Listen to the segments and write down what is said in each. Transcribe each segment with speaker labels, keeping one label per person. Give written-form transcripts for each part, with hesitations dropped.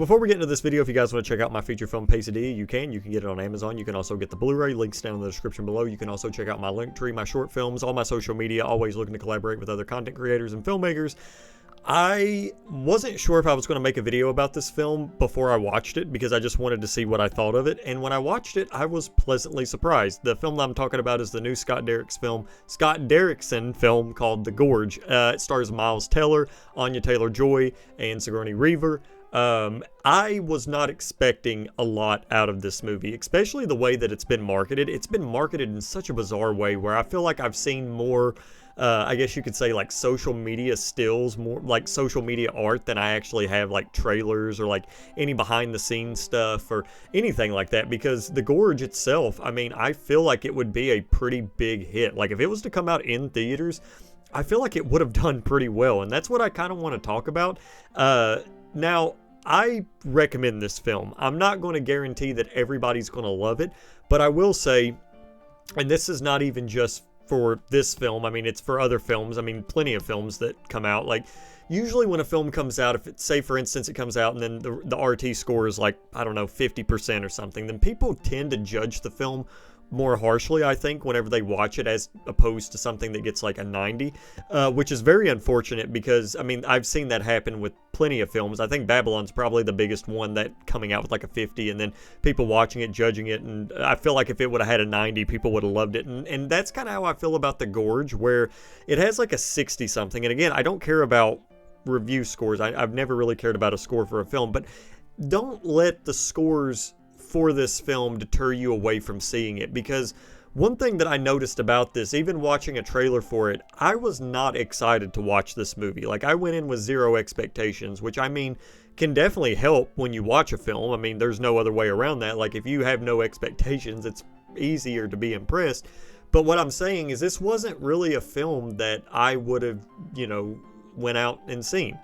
Speaker 1: Before we get into this video, if you guys want to check out my feature film Pasadilla, you can. You can get it on Amazon. You can also get the Blu-ray. Links down in the description below. You can also check out my link tree, my short films, all my social media. Always looking to collaborate with other content creators and filmmakers. I wasn't sure if I was going to make a video about this film before I watched it because I just wanted to see what I thought of it. And when I watched it, I was pleasantly surprised. The film that I'm talking about is the new Scott Derrickson film called The Gorge. It stars Miles Teller, Anya Taylor-Joy, and Sigourney Weaver. I was not expecting a lot out of this movie, especially the way that it's been marketed. It's been marketed in such a bizarre way where I feel like I've seen more, I guess you could say like social media stills, more like social media art than I actually have like trailers or like any behind the scenes stuff or anything like that, because The Gorge itself, I mean, I feel like it would be a pretty big hit. Like if it was to come out in theaters, I feel like it would have done pretty well, and that's what I kind of want to talk about. Now, I recommend this film. I'm not going to guarantee that everybody's going to love it, but I will say, and this is not even just for this film, I mean, it's for other films. I mean, plenty of films that come out. Like, usually when a film comes out, if it's, say, for instance, it comes out and then the RT score is like, I don't know, 50% or something, then people tend to judge the film more harshly, I think, whenever they watch it, as opposed to something that gets like a 90, which is very unfortunate because, I mean, I've seen that happen with plenty of films. I think Babylon's probably the biggest one that coming out with like a 50 and then people watching it, judging it, and I feel like if it would have had a 90, people would have loved it, and that's kind of how I feel about The Gorge, where it has like a 60 something, and again, I don't care about review scores. I've never really cared about a score for a film, but don't let the scores for this film deter you away from seeing it, because one thing that I noticed about this, even watching a trailer for it, I was not excited to watch this movie. Like, I went in with zero expectations, which, I mean, can definitely help when you watch a film. I mean, there's no other way around that. Like, if you have no expectations, it's easier to be impressed. But what I'm saying is this wasn't really a film that I would have, went out and seen.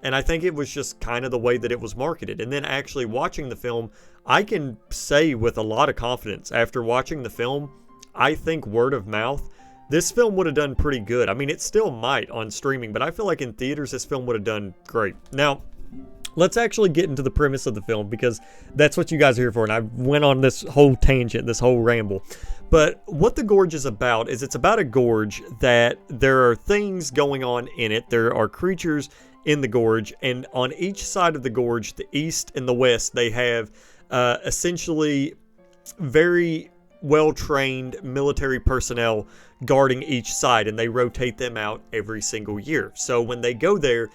Speaker 1: And I think it was just kind of the way that it was marketed. And then actually watching the film, I can say with a lot of confidence, after watching the film, I think word of mouth, this film would have done pretty good. I mean, it still might on streaming, but I feel like in theaters, this film would have done great. Now, let's actually get into the premise of the film, because that's what you guys are here for. And I went on this whole tangent, this whole ramble. But what The Gorge is about is it's about a gorge that there are things going on in it. There are creatures in the gorge, and on each side of the gorge, the east and the west, they have essentially very well-trained military personnel guarding each side, and they rotate them out every single year. So when they go there,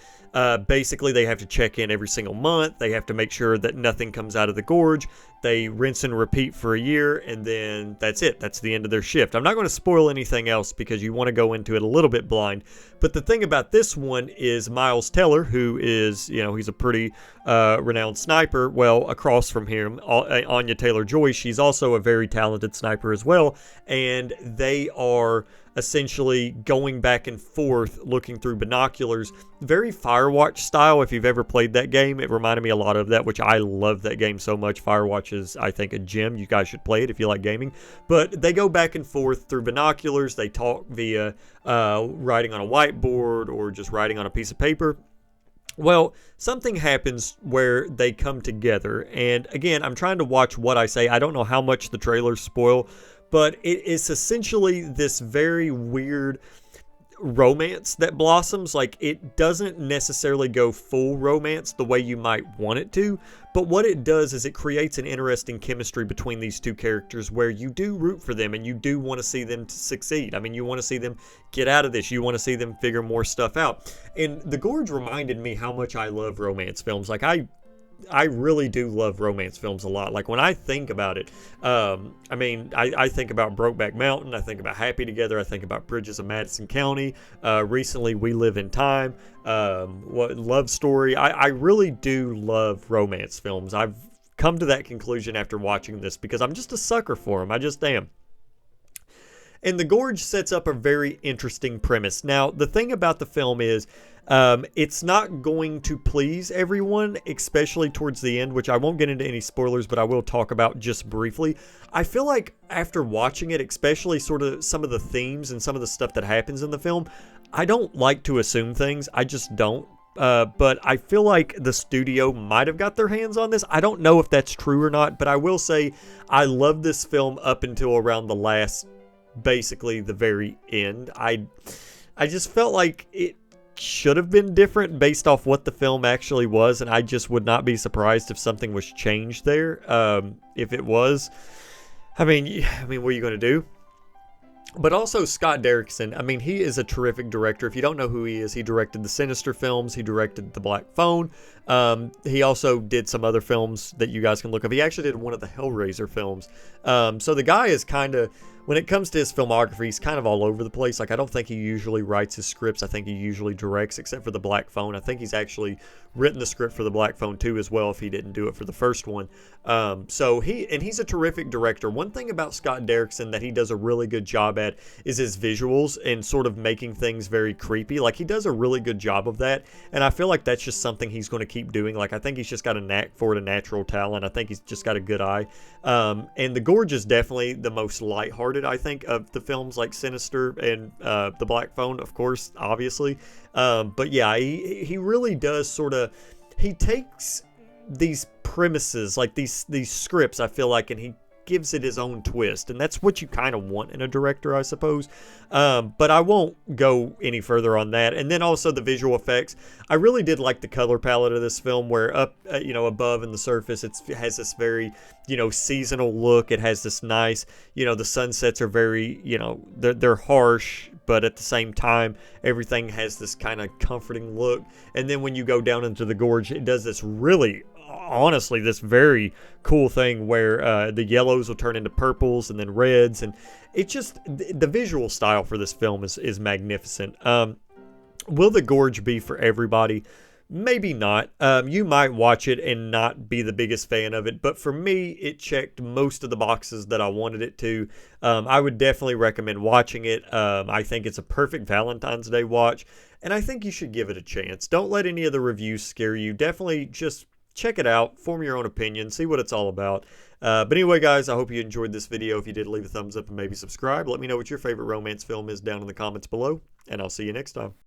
Speaker 1: basically they have to check in every single month. They have to make sure that nothing comes out of the gorge. They rinse and repeat for a year, and then that's it. That's the end of their shift. I'm not going to spoil anything else because you want to go into it a little bit blind. But the thing about this one is Miles Teller, who is, he's a pretty renowned sniper. Well, across from him, Anya Taylor-Joy, she's also a very talented sniper as well. And they are essentially going back and forth looking through binoculars, very Firewatch style. If you've ever played that game, it reminded me a lot of that, which I love that game so much. Firewatch is, I think, a gem. You guys should play it if you like gaming. But they go back and forth through binoculars. They talk via writing on a whiteboard or just writing on a piece of paper. Well, something happens where they come together, and again, I'm trying to watch what I say. I don't know how much the trailers spoil, but it is essentially this very weird romance that blossoms. Like, it doesn't necessarily go full romance the way you might want it to, but what it does is it creates an interesting chemistry between these two characters where you do root for them and you do want to see them to succeed. I mean, you want to see them get out of this. You want to see them figure more stuff out. And The Gorge reminded me how much I love romance films. Like, I really do love romance films a lot. Like, when I think about it, I think about Brokeback Mountain, I think about Happy Together, I think about Bridges of Madison County, recently We Live in Time, Love Story. I really do love romance films. I've come to that conclusion after watching this because I'm just a sucker for them. I just am. And The Gorge sets up a very interesting premise. Now, the thing about the film is, it's not going to please everyone, especially towards the end, which I won't get into any spoilers, but I will talk about just briefly. I feel like after watching it, especially sort of some of the themes and some of the stuff that happens in the film, I don't like to assume things. I just don't. but I feel like the studio might have got their hands on this. I don't know if that's true or not, but I will say I love this film up until around the last, basically the very end. I just felt like it should have been different based off what the film actually was, and I just would not be surprised if something was changed there. If it was, I mean, what are you going to do? But also Scott Derrickson, I mean, he is a terrific director. If you don't know who he is, he directed the Sinister films. He directed The Black Phone. He also did some other films that you guys can look up. He actually did one of the Hellraiser films. So the guy is kind of, when it comes to his filmography, he's kind of all over the place. Like, I don't think he usually writes his scripts. I think he usually directs, except for The Black Phone. I think he's actually written the script for The Black Phone 2 as well, if he didn't do it for the first one. So he's a terrific director. One thing about Scott Derrickson that he does a really good job at is his visuals and sort of making things very creepy. Like, he does a really good job of that, and I feel like that's just something he's going to keep doing. Like, I think he's just got a knack for it, a natural talent. I think he's just got a good eye. And The Gorge is definitely the most lighthearted, I think, of the films like Sinister and The Black Phone, of course, obviously. But yeah, he really does sort of, he takes these premises, like these scripts, I feel like, and he gives it his own twist, and that's what you kind of want in a director, I suppose. But I won't go any further on that. And then also the visual effects. I really did like the color palette of this film, where up, above in the surface, it has this very, seasonal look. It has this nice, the sunsets are very, they're harsh, but at the same time, everything has this kind of comforting look. And then when you go down into the gorge, it does this really, honestly, this very cool thing where the yellows will turn into purples and then reds, and it just, the visual style for this film is magnificent. Will the gorge be for everybody? Maybe not. You might watch it and not be the biggest fan of it, but for me, it checked most of the boxes that I wanted it to. I would definitely recommend watching it. I think it's a perfect Valentine's Day watch, and I think you should give it a chance. Don't let any of the reviews scare you. Definitely just check it out, form your own opinion, see what it's all about. But anyway, guys, I hope you enjoyed this video. If you did, leave a thumbs up and maybe subscribe. Let me know what your favorite romance film is down in the comments below, and I'll see you next time.